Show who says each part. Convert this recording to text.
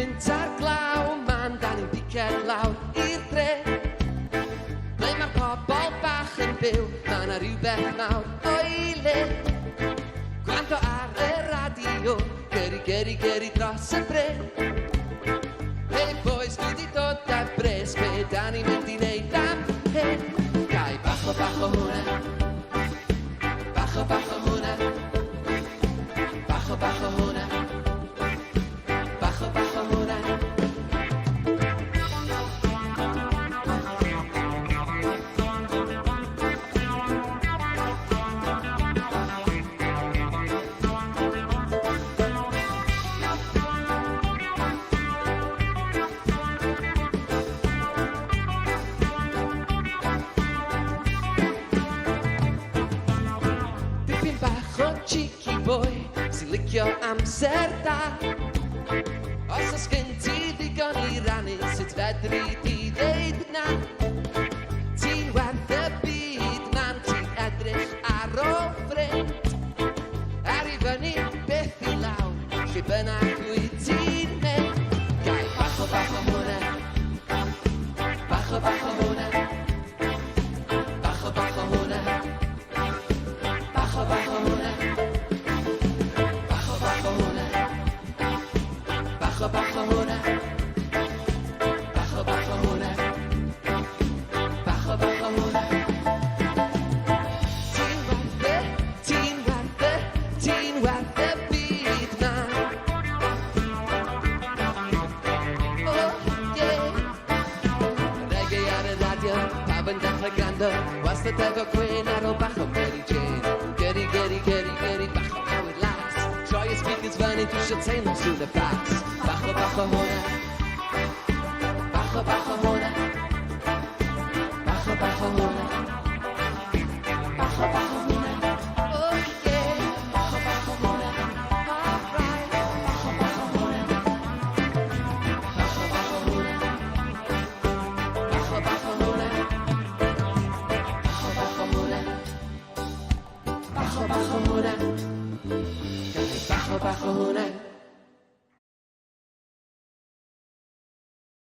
Speaker 1: mynd ar glaw, man dan ni'n biced lawr i'r dre. Ble mae'r pobol bach yn byw, ma' 'na rywbeth mawr o'i le. Gwrando ar y radio, geri dros y bre. Hey boys, dwi 'di dod â bres, be' da ni'n mynd i neud am hyn? Gai bach o hwnna, bach o hwnna, bach o hwnna, bach o hwnna. Dipyn bach o cheeky boy sy'n licio amser da. Os oes gen ti ddigon i rannu, sut fedri di ddeud na? Ti'n werth y byd, man, ti'n edrych ar o ffrind. Ar i fyny beth i lawr, lle bynnag wyt ti'n mynd. Gai bach o hwnna, bach o hwnna, bach o hwnna, bach o hwnna, bach o hwnna, bach o hwnna, bach o hwnna, bach o hwnna, bach o hwnna. Ti'n werth y byd, man. Oh, yeah. Reggae ar y radio, pawb yn dechrau grando, wastad efo gwyn ar ôl bach o Mary Jane. Geri, bach o newid las. Troi y speakers fyny, dwi isio teimlo through the bass. Bach o hwnna, bach o hwnna, bach o hwnna, bach o hwnna. Oh, yeah. Bach o hwnna, alright. Bach o hwnna, bach o hwnna, bach o hwnna, bach o hwnna, bach o hwnna, bach o hwnna.